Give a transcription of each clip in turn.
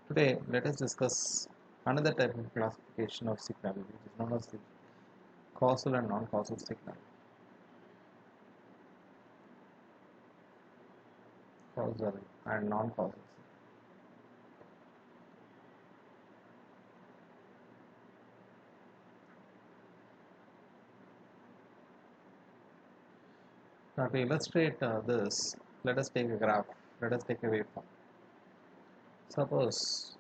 Today, let us discuss another type of classification of signal, which is known as the causal and non-causal signal. Causal and non-causal signal. Now, to illustrate this, let us take a graph. Let us take a waveform. Suppose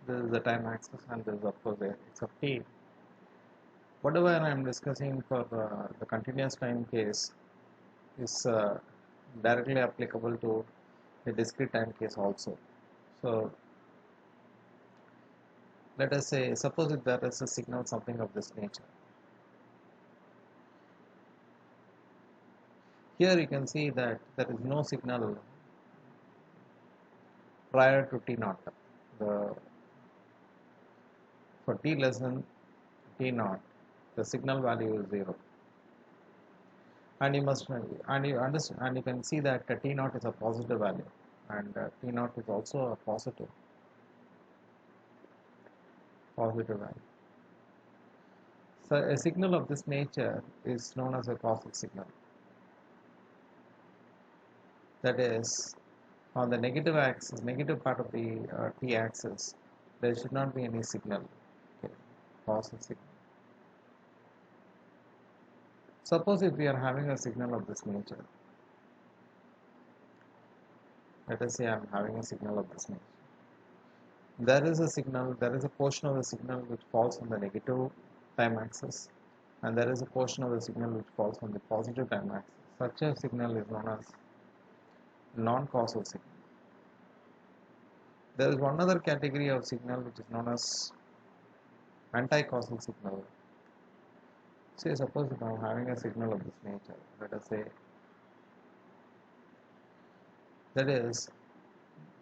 this is the time axis, and this is of course the x of t. Whatever I am discussing for the continuous time case is directly applicable to the discrete time case also. So let us say, suppose if there is a signal something of this nature. Here you can see that there is no signal prior to t naught. For t less than t naught, the signal value is 0. And you must and you understand, and you can see that t naught is a positive value, and t naught is also a positive value. So a signal of this nature is known as a causal signal. That is, on the negative axis, negative part of the t-axis, there should not be any signal. Okay, causal signal. Suppose if we are having a signal of this nature, let us say I am having a signal of this nature. There is a signal, there is a portion of the signal which falls on the negative time axis, and there is a portion of the signal which falls on the positive time axis. Such a signal is known as non-causal signal. There is one other category of signal which is known as anti-causal signal. Say, suppose if I am having a signal of this nature, let us say, that is,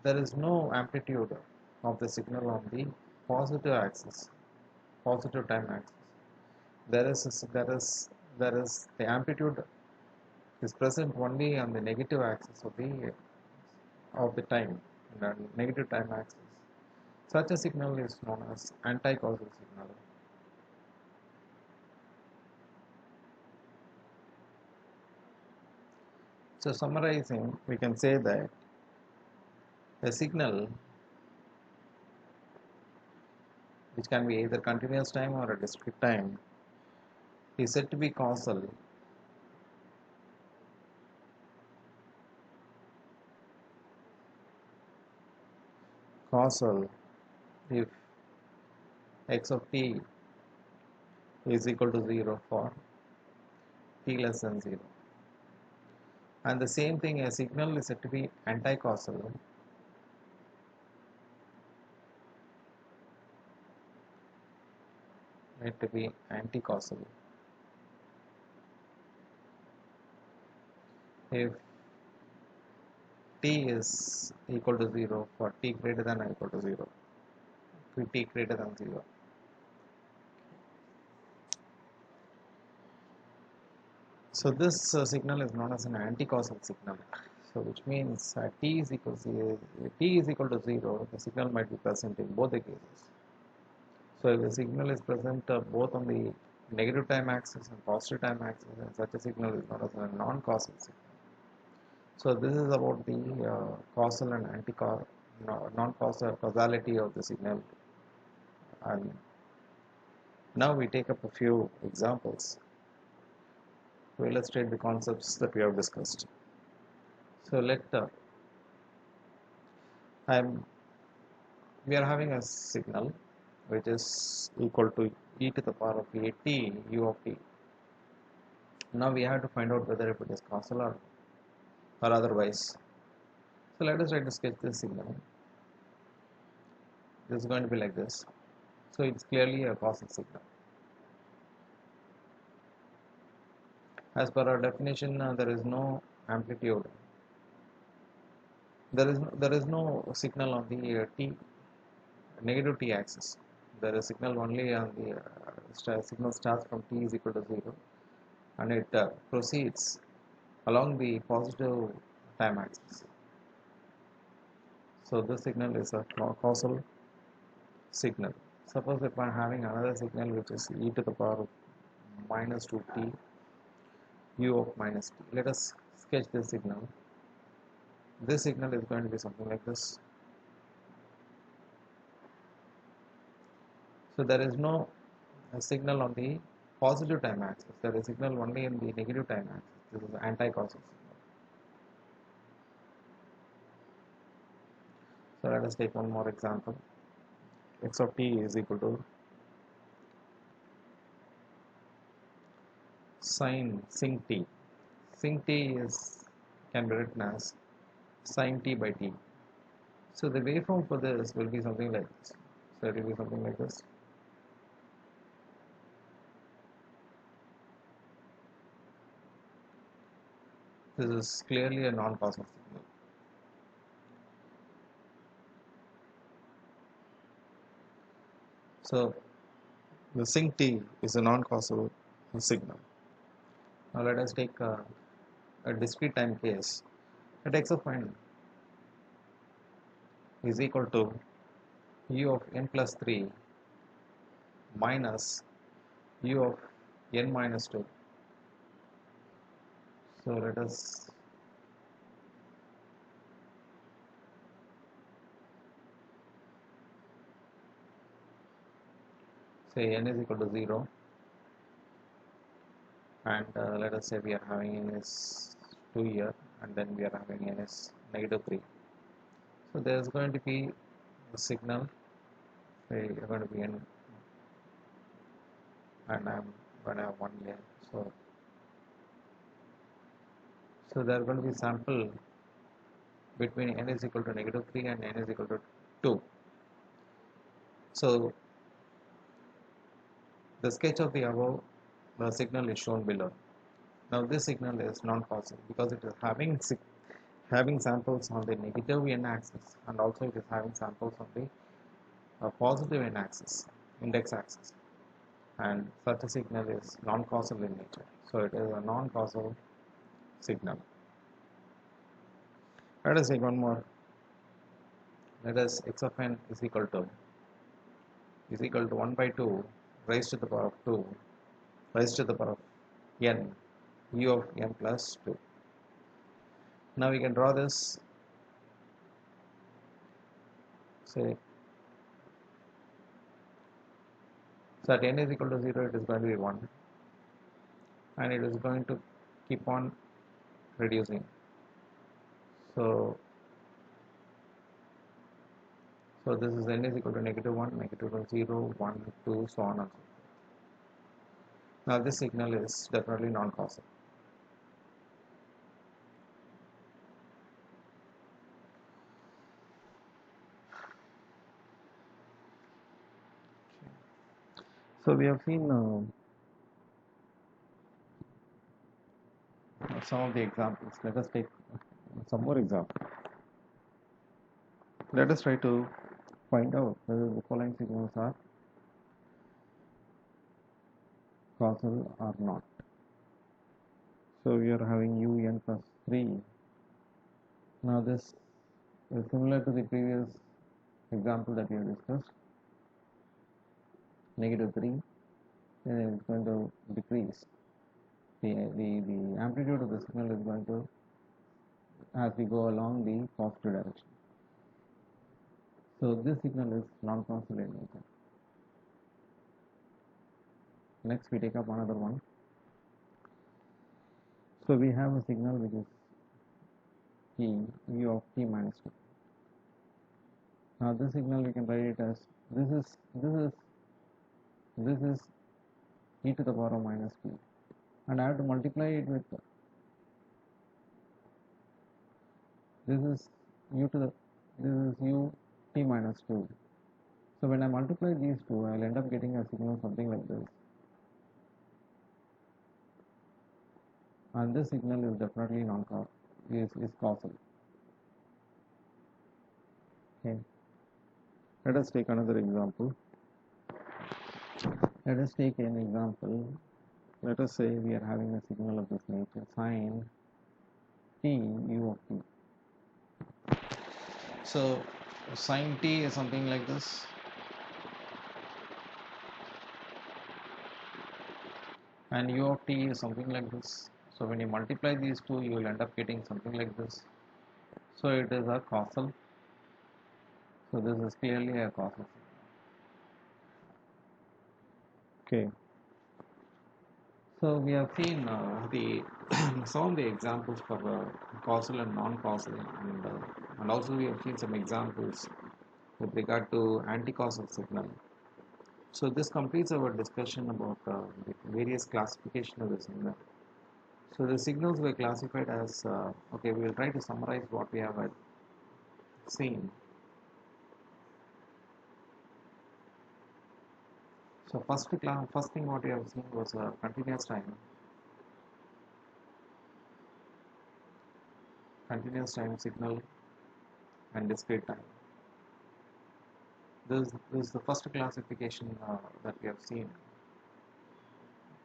there is no amplitude of the signal on the positive axis, positive time axis. There is the amplitude is present only on the negative axis of the time, the negative time axis. Such a signal is known as anti-causal signal. So summarizing, we can say that a signal which can be either continuous time or a discrete time is said to be causal if x of t is equal to 0 for t less than 0. And the same thing, a signal is said to be anti-causal if t is equal to 0 for t greater than or equal to 0, for t greater than 0. So this signal is known as an anti-causal signal. So which means t is equal to 0, the signal might be present in both the cases. So if the signal is present both on the negative time axis and positive time axis, then such a signal is known as a non-causal signal. So this is about the causal and non-causal causality of the signal. And now we take up a few examples to illustrate the concepts that we have discussed. So we are having a signal which is equal to e to the power of at u of t. Now we have to find out whether if it is causal or otherwise. So let us try to sketch this signal. This is going to be like this. So it's clearly a causal signal. As per our definition, there is no amplitude. There is no signal on the negative t axis. There is signal only on the signal starts from t is equal to 0, and it proceeds along the positive time axis. So this signal is a causal signal. Suppose if I am having another signal which is e to the power of minus 2t u of minus t. Let us sketch this signal. This signal is going to be something like this. So there is no signal on the positive time axis. There is signal only in the negative time axis. This is anti-causal signal. So let us take one more example. X of t is equal to sin t. Sin t is can be written as sin t by t. So the waveform for this will be something like this. So it will be something like this. This is clearly a non-causal signal. So the sin t is a non-causal signal. Now let us take a discrete time case. Let x of n is equal to u of n plus 3 minus u of n minus 2. So let us say n is equal to 0, and let us say we are having n is 2 here, and then we are having n is negative 3. So there is going to be a signal, say you're going to be n, and I'm going to have 1 here. So there are going to be sample between n is equal to negative 3 and n is equal to 2. So the sketch of the above the signal is shown below. Now this signal is non-causal because it is having samples on the negative n axis, and also it is having samples on the positive n axis, index axis, and such a signal is non-causal in nature. So it is a non-causal signal. Let us take one more. Let us x of n is equal to 1 by 2 raised to the power of 2 raised to the power of n u of n plus 2. Now we can draw this, say, so at n is equal to 0 it is going to be 1, and it is going to keep on reducing. So this is n is equal to negative 1, negative 0, 1, 2, so on and so forth. Now this signal is definitely non-causal. So we have seen some of the examples. Let us take some more examples. Let us try to find out whether the following signals are causal or not. So we are having un plus 3. Now this is similar to the previous example that we have discussed. Negative 3, then it is going to decrease. The amplitude of the signal is going to, as we go along, the positive direction. So this signal is non-causal in nature. Next we take up another one. So we have a signal which is u of t minus 2. Now this signal we can write it as this is e to the power of minus t, and I have to multiply it with this is u t minus 2. So when I multiply these two, I will end up getting a signal something like this, and this signal is definitely non-causal, is causal. Okay. Let us take another example. Let us take an example. Let us say we are having a signal of this nature, sin t u of t. So sine t is something like this, and u of t is something like this. So when you multiply these two, you will end up getting something like this. So it is a causal. So this is clearly a causal. Okay. So we have seen the some of the examples for causal and non-causal, and also we have seen some examples with regard to anti-causal signal. So this completes our discussion about the various classification of the signal. So the signals were classified as okay. We will try to summarize what we have seen. So first thing what we have seen was continuous time signal, and discrete time. This is the first classification that we have seen.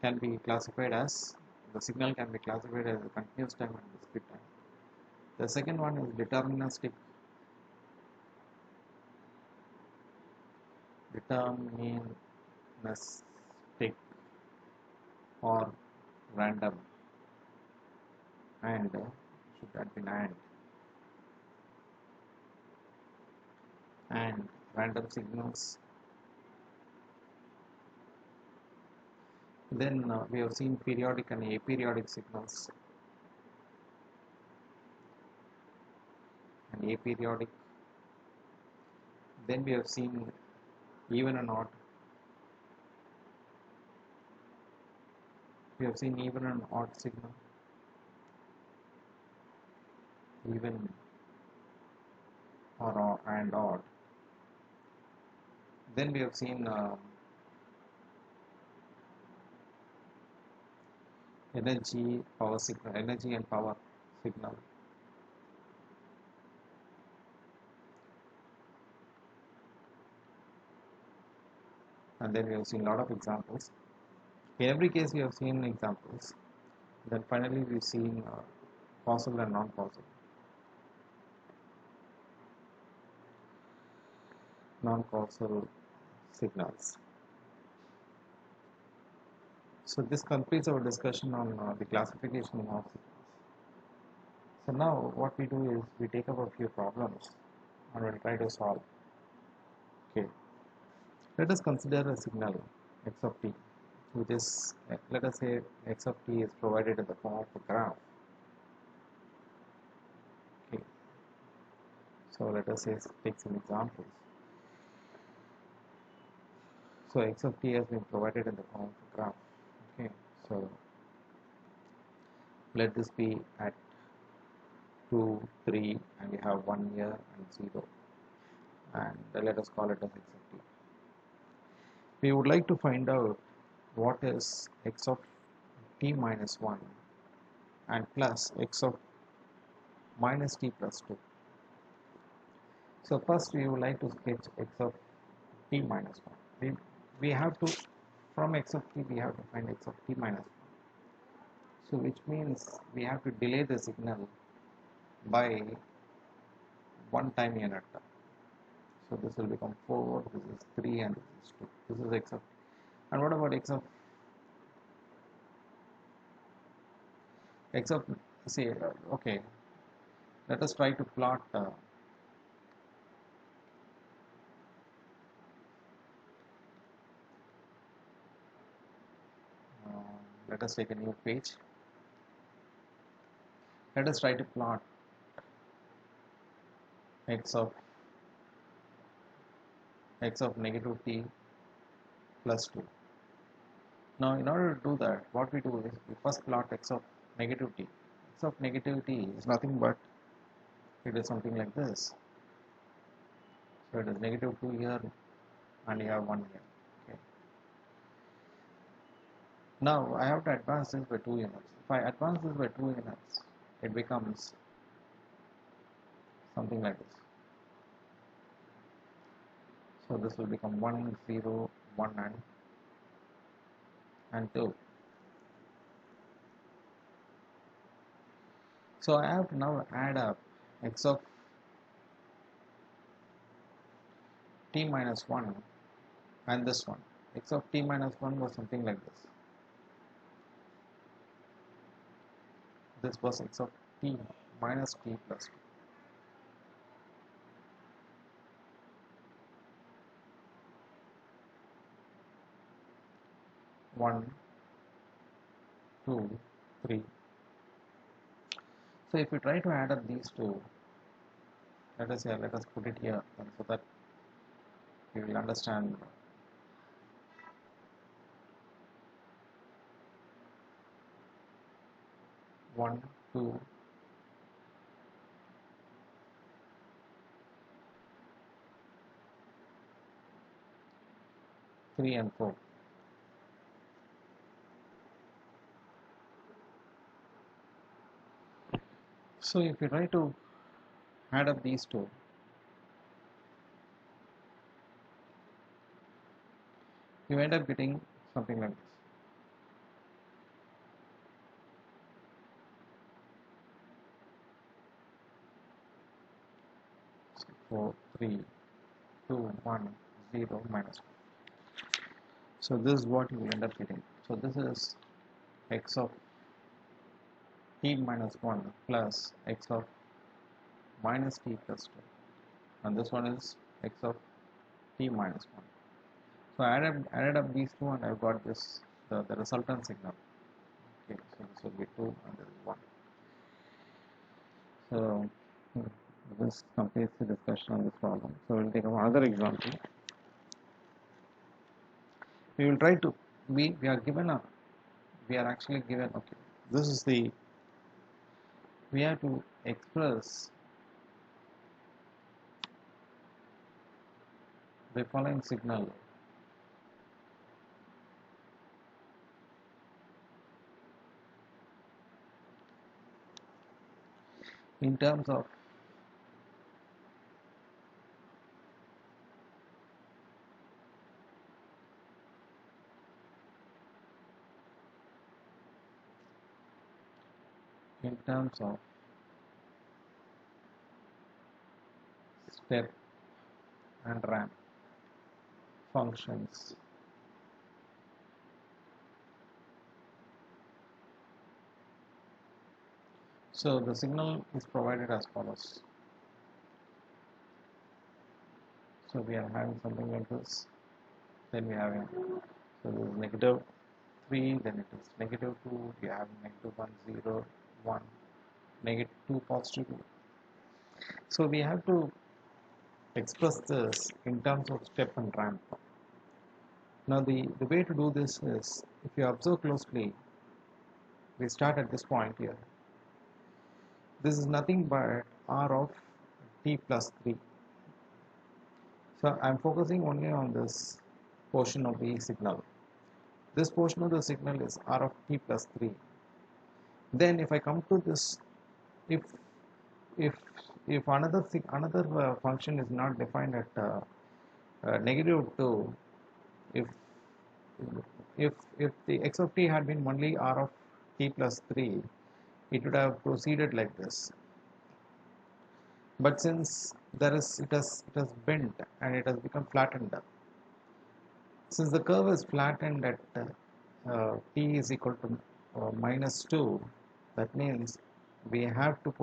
Can be classified as the signal can be classified as a continuous time and discrete time. The second one is deterministic or random, and should that be and random signals. Then we have seen periodic and aperiodic signals, and aperiodic. Then we have seen even and odd. We have seen even and odd signal, even or and odd. Then we have seen energy and power signal. And then we have seen a lot of examples. In every case, we have seen examples. Then finally, we've seen causal and non-causal. Non-causal signals. So this completes our discussion on the classification of signals. So now what we do is we take up a few problems and we'll try to solve. Okay. Let us consider a signal x of t, which is, let us say x of t is provided in the form of a graph. Okay. So let us say take some examples. So x of t has been provided in the form of a graph. Okay. So let this be at 2, 3, and we have 1 year and 0, and let us call it as x of t. We would like to find out what is x of t minus 1 and plus x of minus t plus 2. So first we would like to sketch x of t minus 1. We have to, from x of t, we have to find x of t minus 1. So which means we have to delay the signal by 1 time unit. So this will become 4, this is 3, and this is 2. This is x of t. And what about say, okay, let us try to plot let us take a new page. Let us try to plot x of negative t plus 2. Now in order to do that, what we do is we first plot x of negative t. X of negative t is nothing but it is something like this. So it is negative 2 here and you have 1 here. Okay. Now I have to advance this by 2 units. If I advance this by 2 units, it becomes something like this. So this will become 1, 0, 1, and 2. So I have to now add up x of t minus 1 and this one. X of t minus 1 was something like this. This was x of t minus t plus 2. 1, 2, 3. So if we try to add up these two, let us put it here so that you will understand. 1, 2, 3 and 4. So if you try to add up these two, you end up getting something like this. 4, 3, 2, 1, 0, minus 1. So this is what you will end up getting. So this is x of t minus 1 plus x of minus t plus 2. And this one is x of t minus 1. So I added up these two and I've got this, the resultant signal. Okay, so this will be 2 and this is 1. So this completes the discussion on this problem. So we'll take another example. We will try to, we are actually given, okay, this is the, we have to express the following signal in terms of step and ramp functions. So the signal is provided as follows. So we are having something like this. Then we are having, so this is negative 3, then it is negative 2, we are having negative 1, 0, 1, negative 2, positive 2. So we have to express this in terms of step and ramp. Now the way to do this is, if you observe closely, we start at this point here. This is nothing but r of t plus 3. So I'm focusing only on this portion of the signal. This portion of the signal is r of t plus 3. Then if I come to this, if another function is not defined at negative 2, if the x of t had been only r of t plus 3, it would have proceeded like this. But since it has bent and it has become flattened, since the curve is flattened at t is equal to minus 2, that means we have to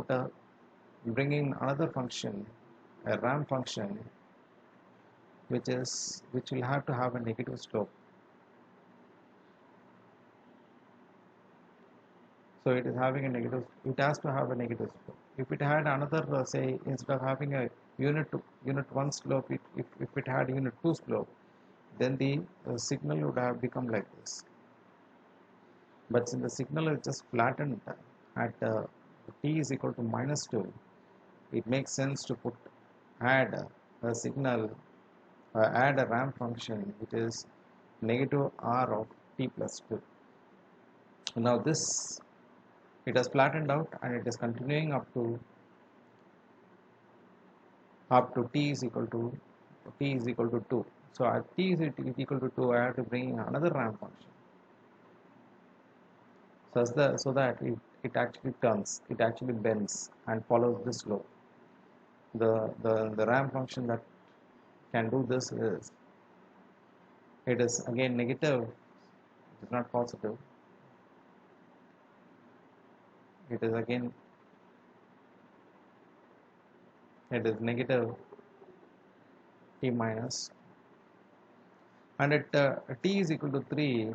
bring in another function, a ramp function, which will have to have a negative slope. So it is having a negative, it has to have a negative slope. If it had another, say, instead of having a unit 1 slope, if it had unit 2 slope, then the signal would have become like this. But since the signal is just flattened at t is equal to minus 2, it makes sense to add a signal, add a ramp function which is negative r of t plus 2. Now this, it has flattened out and it is continuing up to t is equal to 2. So at t is equal to 2, I have to bring in another ramp function, so that it actually turns, it actually bends and follows this slope. The ramp function that can do this is, it is again negative, it is not positive, it is again, it is negative t minus, and at t is equal to 3,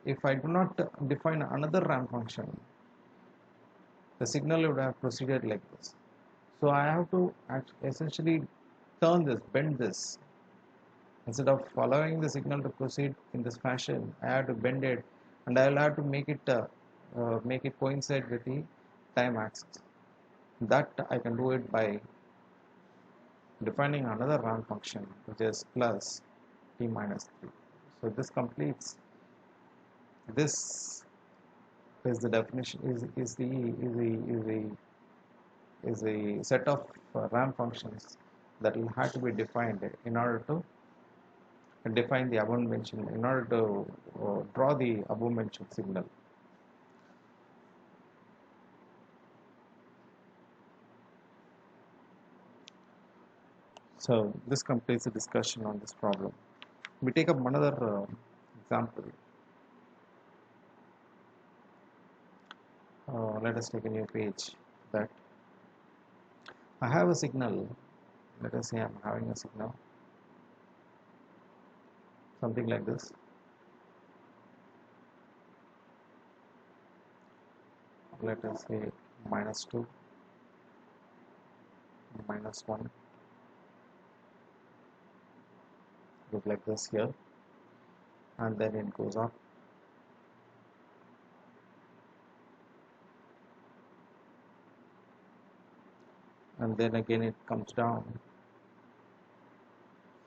if I do not define another ramp function, the signal would have proceeded like this. So I have to essentially turn this, bend this. Instead of allowing the signal to proceed in this fashion, I have to bend it, and I will have to make it coincide with the time axis. That I can do it by defining another ramp function, which is plus t minus 3. So this completes, this is the definition, is the set of ramp functions that will have to be defined in order to define the above mentioned, in order to draw the above mentioned signal. So this completes the discussion on this problem. We take up another example. Let us take a new page. That I have a signal. Let us say I'm having a signal, something like this. Let us say -2, -1, look like this here, and then it goes up, and then again it comes down.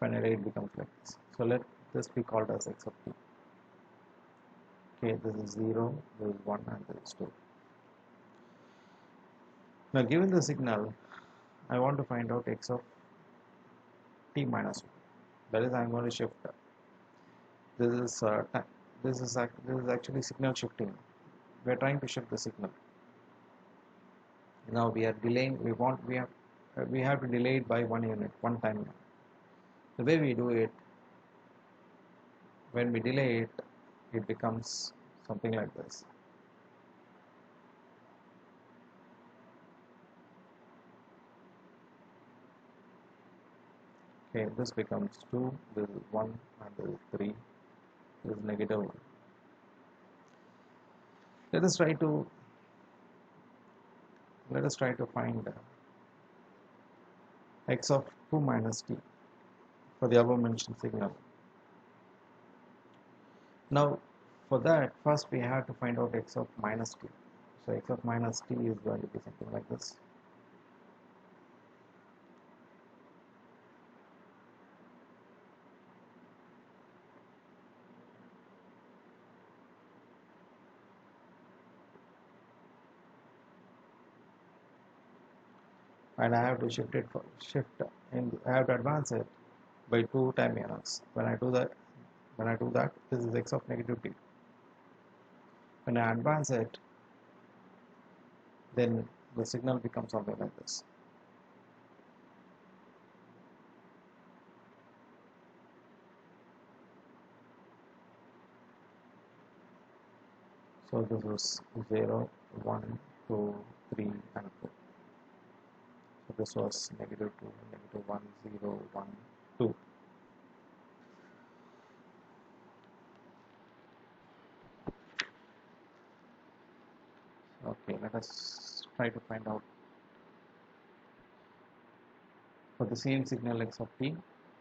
Finally it becomes like this. So let this be called as x of t. Okay, this is 0, this is 1, and this is 2. Now given the signal, I want to find out x of t minus 1. That is, I am going to shift. This is actually signal shifting. We are trying to shift the signal. Now we are delaying. We have to delay it by 1 unit, 1 time. The way we do it, when we delay it, it becomes something like this. Okay, this becomes 2, this is 1, and this is 3, this is -1. Let us try to find x of 2 minus t for the above mentioned signal. Now for that, first we have to find out x of minus t. So x of minus t is going to be something like this. And I have to I have to advance it by 2 time units. When I do that, this is x of negative t. When I advance it, then the signal becomes something like this. So this was 0, 1, 2, 3, and 4. So this was -2, -1, 0, 1, 2. Okay, let us try to find out for the same signal x of t.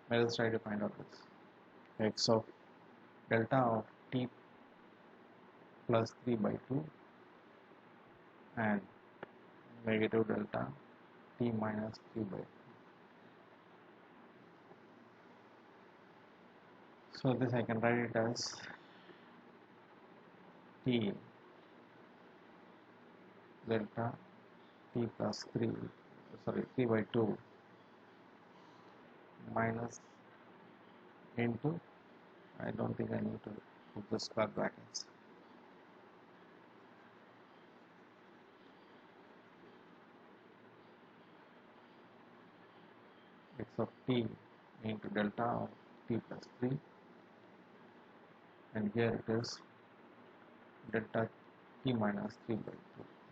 Let us try to find out this x of delta of t plus 3 by 2 and negative delta t minus 3 by 2. So this I can write it as t delta t plus 3, sorry, 3 by 2 minus into, I don't think I need to put the square brackets, x of t into delta of t plus 3, and here it is delta t minus 3 by 2.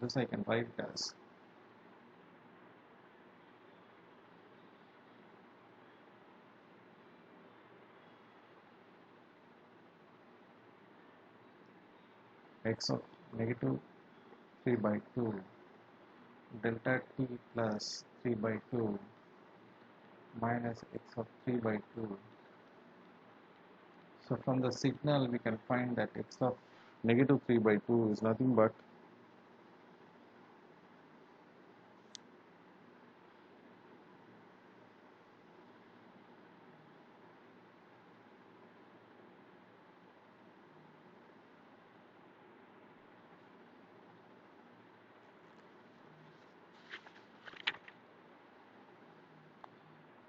This I can write as x of negative 3 by 2 delta t plus 3 by 2 minus x of 3 by 2. So from the signal we can find that x of negative 3 by 2 is nothing but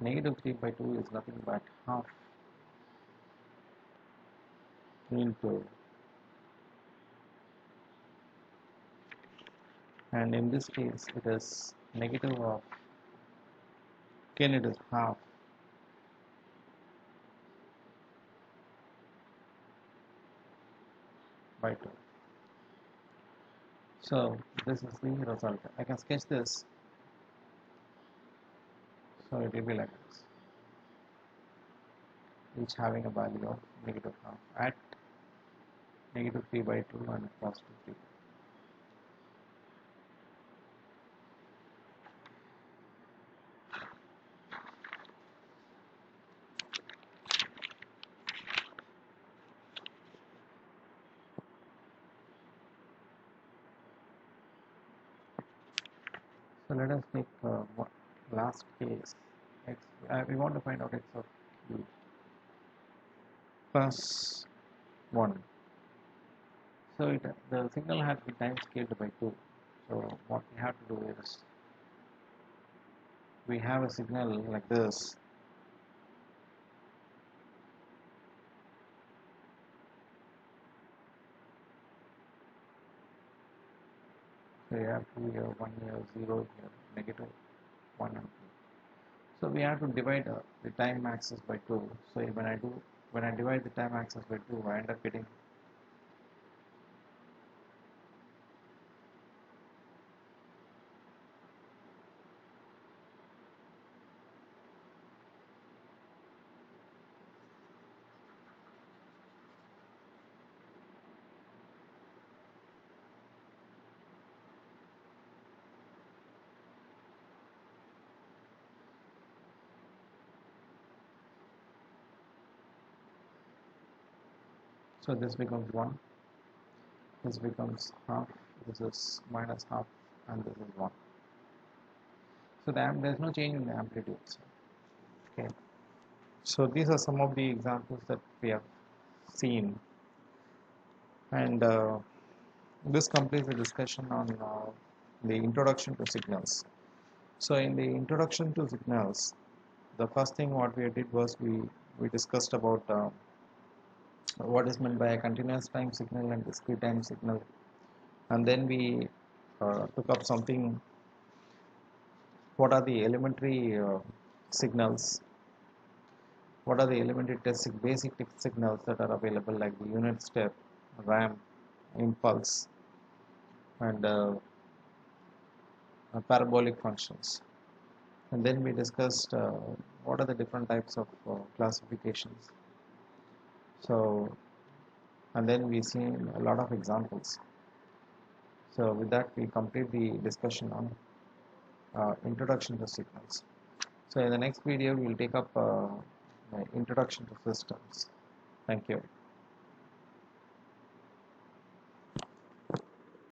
negative 3 by 2 is nothing but half into, and in this case it is negative of, again it is half by 2. So this is the result. I can sketch this. So it will be like this, each having a value of negative half at negative 3 by 2 and positive 3. So let us take one last case. X, we want to find out x of q plus 1. So the signal had been time scaled by 2. So what we have to do is, we have a signal like this. So you have 2 here, 1 here, 0 here, negative 1 and 2. So we have to divide the time axis by 2. So when I divide the time axis by 2, I end up getting so this becomes 1, this becomes half, this is minus half, and this is 1. So there is no change in the amplitudes. Okay. So these are some of the examples that we have seen, and this completes the discussion on the introduction to signals. So in the introduction to signals, the first thing what we did was we discussed about what is meant by a continuous time signal and discrete time signal, and then we took up something, what are the elementary signals, what are the elementary basic signals that are available, like the unit step, ramp, impulse, and parabolic functions. And then we discussed what are the different types of classifications. So, and then we seen a lot of examples. So with that we complete the discussion on introduction to signals. So in the next video we will take up introduction to systems. Thank you.